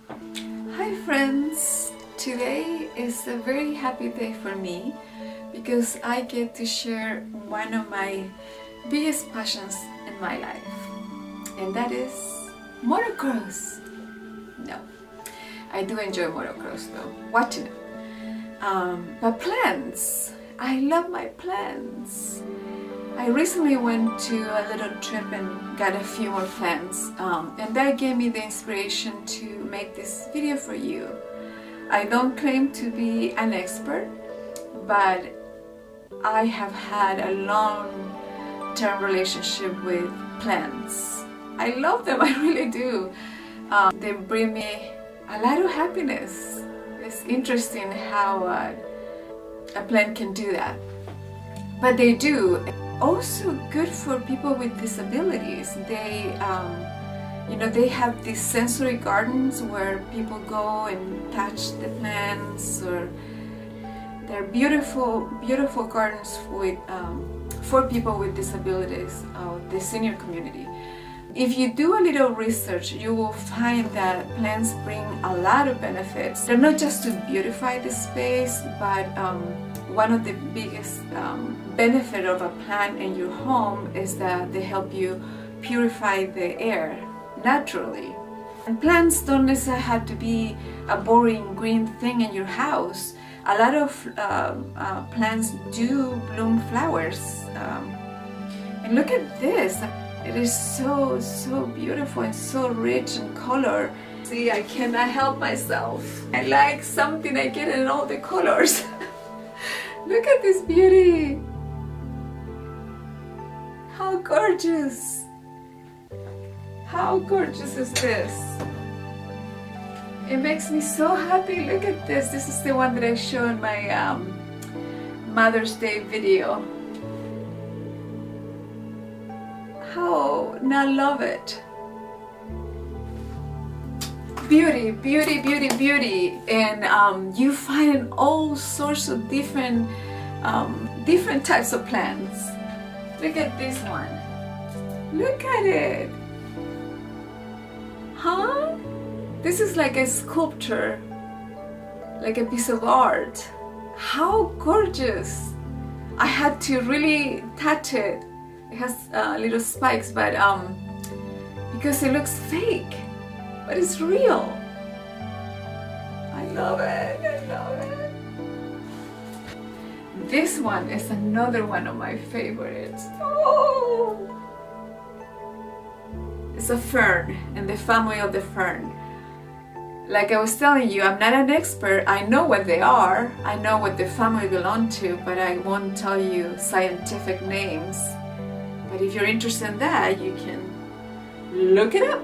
Hi friends! Today is a very happy day for me because I get to share one of my biggest passions in my life, and that is motocross. No, I do enjoy motocross though, watching it. But plants, I love my plants. I recently went to a little trip and got a few more plants, and that gave me the inspiration to make this video for you. I don't claim to be an expert, but I have had a long-term relationship with plants. I love them, I really do. They bring me a lot of happiness. It's interesting how a plant can do that, but they do. Also good for people with disabilities. They they have these sensory gardens where people go and touch the plants, or they're beautiful gardens with for people with disabilities, the senior community. If you do a little research, you will find that plants bring a lot of benefits. They're not just to beautify the space, but one of the biggest benefit of a plant in your home is that they help you purify the air naturally. And plants don't necessarily have to be a boring green thing in your house. A lot of plants do bloom flowers. And look at this. It is so beautiful and so rich in color. See, I cannot help myself. I like something, I get it in all the colors. Look at this beauty. How gorgeous. How gorgeous is this? It makes me so happy. Look at this. This is the one that I showed in my Mother's Day video. And I love it. Beauty, beauty, beauty, beauty. And you find all sorts of different types of plants. Look at this one. Look at it. Huh? This is like a sculpture, like a piece of art. How gorgeous. I had to really touch it. It has little spikes, but because it looks fake, but it's real. I love it. I love it. This one is another one of my favorites. Oh! It's a fern, in the family of the fern. Like I was telling you, I'm not an expert. I know what they are. I know what the family belong to, but I won't tell you scientific names. But if you're interested in that, you can look it up.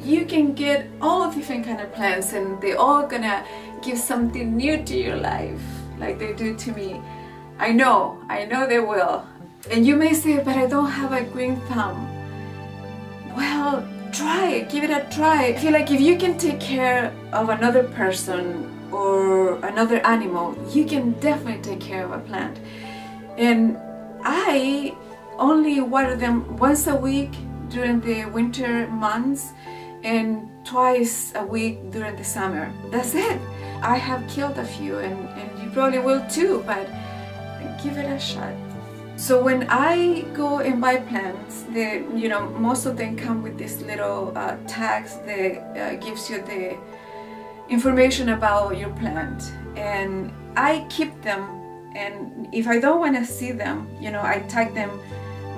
You can get all different kind of plants, and they're all gonna give something new to your life, like they do to me. I know they will. And you may say, but I don't have a green thumb. Well, try it, give it a try. I feel like if you can take care of another person or another animal, you can definitely take care of a plant. And I only water them once a week during the winter months and twice a week during the summer. That's it. I have killed a few, and you probably will too, but give it a shot. So when I go and buy plants, most of them come with these little tags that gives you the information about your plant, and I keep them. And if I don't want to see them, I tag them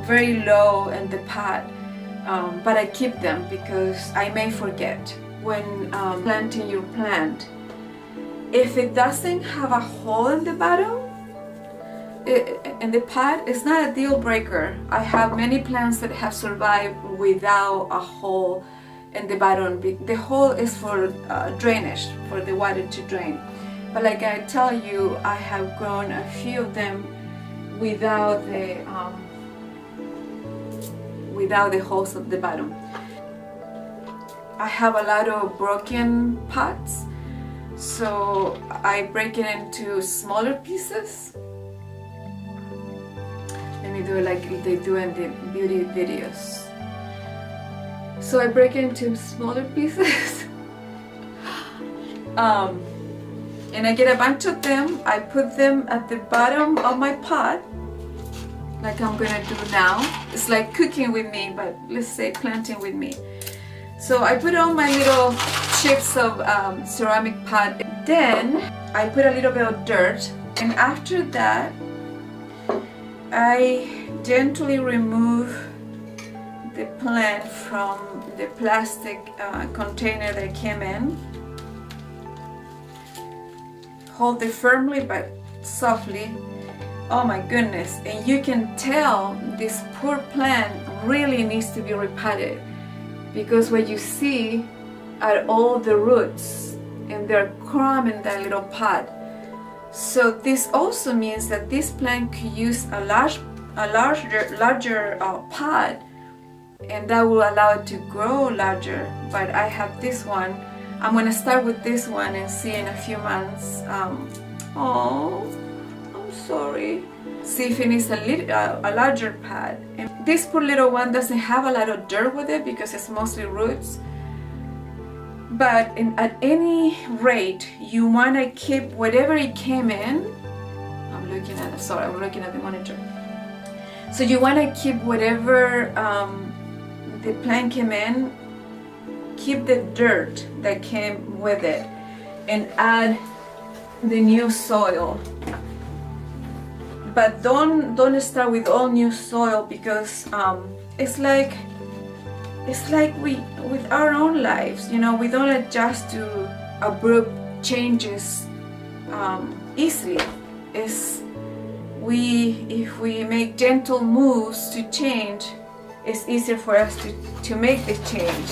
very low in the pot, but I keep them because I may forget when planting your plant. If it doesn't have a hole in the bottom, in the pot, it's not a deal breaker. I have many plants that have survived without a hole in the bottom. The hole is for drainage, for the water to drain. But like I tell you, I have grown a few of them without the holes at the bottom. I have a lot of broken pots, so I break it into smaller pieces. Let me do it like they do in the beauty videos. So I break it into smaller pieces And I get a bunch of them. I put them at the bottom of my pot, like I'm gonna do now. It's like cooking with me, but let's say planting with me. So I put all my little chips of ceramic pot. Then I put a little bit of dirt, and after that I gently remove the plant from the plastic container that it came in. Hold it firmly but softly. Oh my goodness, and you can tell this poor plant really needs to be repotted, because what you see are all the roots and they're crammed in that little pot. So this also means that this plant could use a larger pot, and that will allow it to grow larger. But I have this one. I'm gonna start with this one and see in a few months. Oh, I'm sorry. See if it needs a larger pot. And this poor little one doesn't have a lot of dirt with it because it's mostly roots. But at any rate, you want to keep whatever it came in. I'm looking at the monitor. So you want to keep whatever the plant came in, keep the dirt that came with it, and add the new soil. But don't start with all new soil, because it's like with our own lives, you know, we don't adjust to abrupt changes easily. If we make gentle moves to change, it's easier for us to make the change.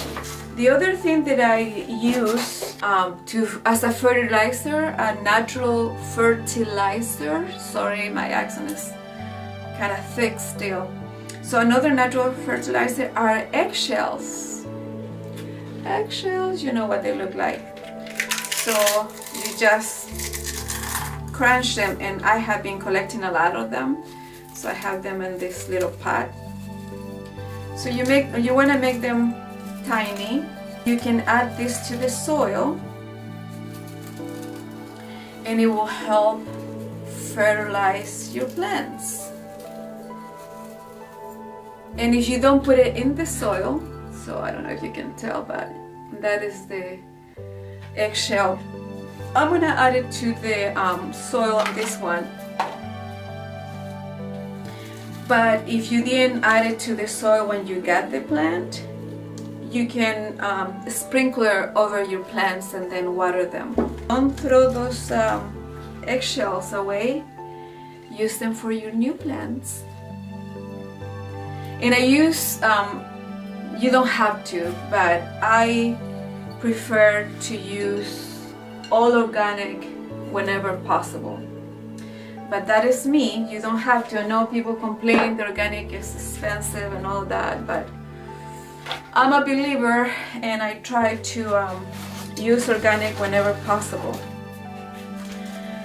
The other thing that I use as a fertilizer, a natural fertilizer, sorry, my accent is kind of thick still. So another natural fertilizer are eggshells. Eggshells, you know what they look like. So you just crunch them, and I have been collecting a lot of them. So I have them in this little pot. So you want to make them tiny. You can add this to the soil, and it will help fertilize your plants. And if you don't put it in the soil, so I don't know if you can tell, but that is the eggshell. I'm gonna add it to the soil on this one. But if you didn't add it to the soil when you got the plant, you can sprinkle over your plants and then water them. Don't throw those eggshells away. Use them for your new plants. And I use, you don't have to, but I prefer to use all organic whenever possible. But that is me. You don't have to. I know people complain the organic is expensive and all that, but I'm a believer, and I try to use organic whenever possible.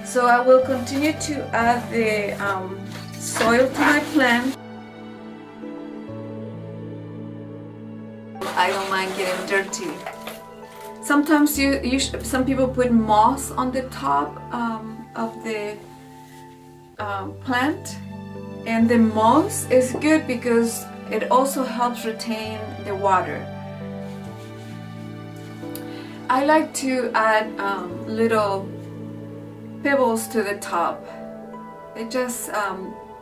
So I will continue to add the soil to my plant. I don't mind getting dirty. Sometimes some people put moss on the top of the plant, and the moss is good because it also helps retain the water. I like to add little pebbles to the top. It just,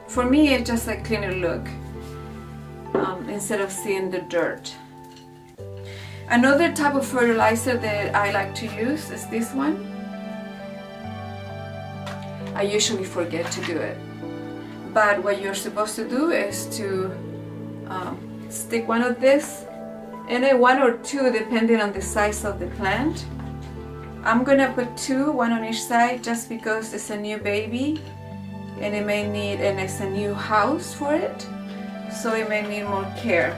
for me, it's just a cleaner look instead of seeing the dirt. Another type of fertilizer that I like to use is this one. I usually forget to do it, but what you're supposed to do is to stick one of this, and then one or two depending on the size of the plant. I'm gonna put two, one on each side, just because it's a new baby and it may need, and it's a new house for it, so it may need more care.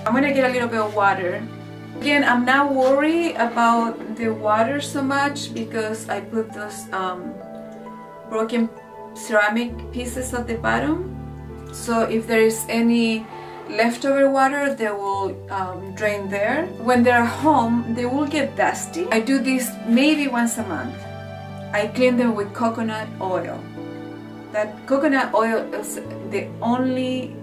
I'm gonna get a little bit of water. Again, I'm not worried about the water so much because I put those broken ceramic pieces at the bottom. So if there is any leftover water, they will drain there. When they're home, they will get dusty. I do this maybe once a month. I clean them with coconut oil. That coconut oil is the only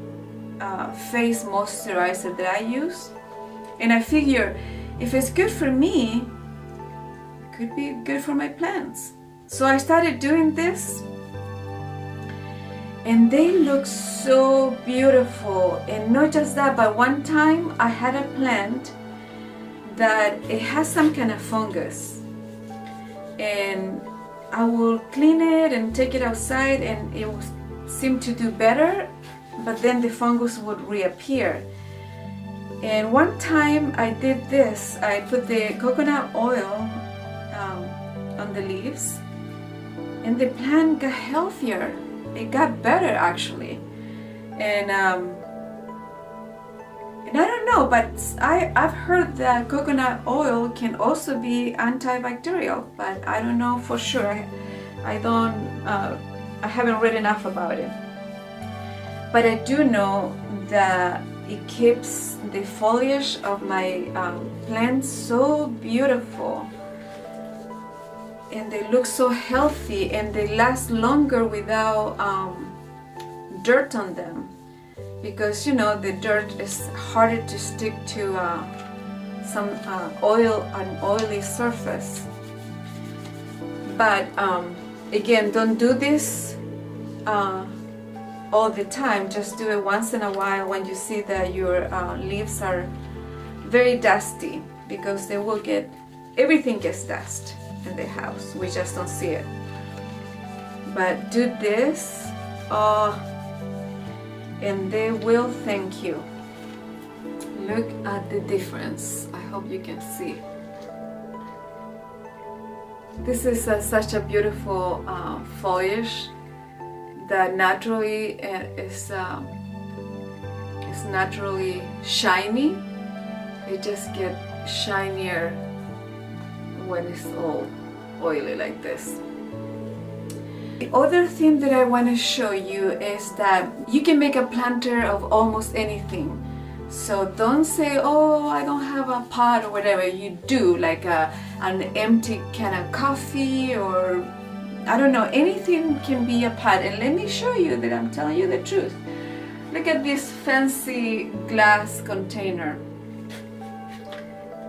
face moisturizer that I use, and I figure if it's good for me, it could be good for my plants. So I started doing this, and they look so beautiful. And not just that, but one time I had a plant that it has some kind of fungus, and I will clean it and take it outside, and it will seem to do better, but then the fungus would reappear. And one time I did this. I put the coconut oil on the leaves, and the plant got healthier. It got better actually. And I don't know, but I've heard that coconut oil can also be antibacterial, but I don't know for sure. I haven't read enough about it. But I do know that it keeps the foliage of my plants so beautiful, and they look so healthy, and they last longer without dirt on them. Because you know, the dirt is harder to stick to some an oily surface. But again, don't do this all the time. Just do it once in a while when you see that your leaves are very dusty, because they will get, everything gets dust in the house. We just don't see it. But do this. And they will thank you. Look at the difference. I hope you can see. This is such a beautiful foliage that naturally is naturally shiny. It just gets shinier when it's all oily like this. The other thing that I want to show you is that you can make a planter of almost anything. So don't say, oh, I don't have a pot or whatever. You do, like an empty can of coffee, or I don't know, anything can be a pot. And let me show you that I'm telling you the truth. Look at this fancy glass container.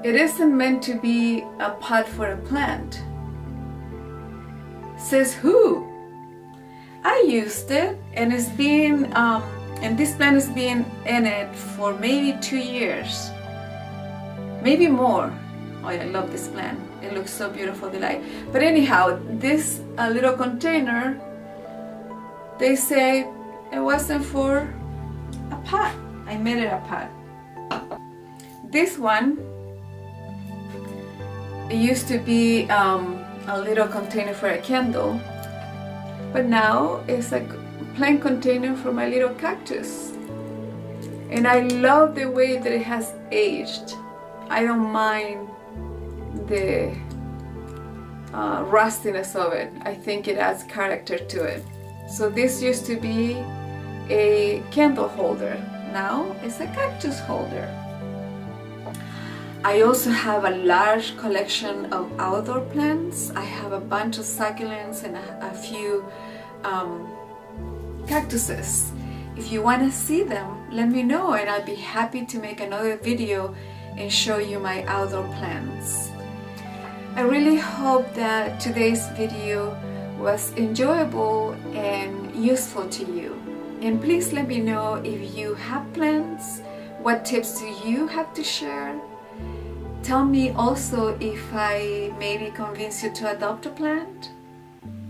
It isn't meant to be a pot for a plant. Says who? I used it, and it's been and this plant has been in it for maybe 2 years, maybe more. Oh, I love this plant. It looks so beautiful, the light. But anyhow, this little container, they say it wasn't for a pot. I made it a pot. This one, it used to be a little container for a candle. But now it's a plant container for my little cactus. And I love the way that it has aged. I don't mind the rustiness of it. I think it adds character to it. So this used to be a candle holder. Now it's a cactus holder. I also have a large collection of outdoor plants. I have a bunch of succulents and a few cactuses. If you want to see them, let me know, and I'll be happy to make another video and show you my outdoor plants. I really hope that today's video was enjoyable and useful to you. And please let me know if you have plants. What tips do you have to share? Tell me also if I maybe convince you to adopt a plant.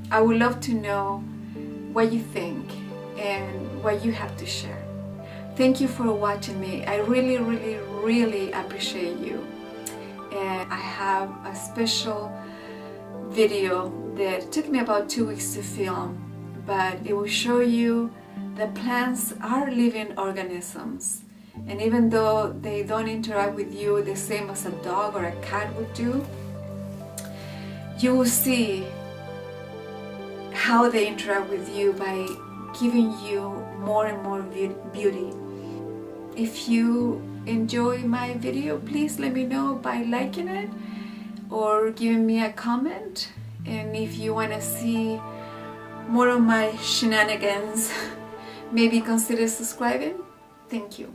I would love to know what you think and what you have to share. Thank you for watching me. I really, really, really appreciate you. And I have a special video that took me about 2 weeks to film, but it will show you that plants are living organisms. And even though they don't interact with you the same as a dog or a cat would do, you will see how they interact with you by giving you more and more beauty. If you enjoy my video, please let me know by liking it or giving me a comment. And if you want to see more of my shenanigans, maybe consider subscribing. Thank you.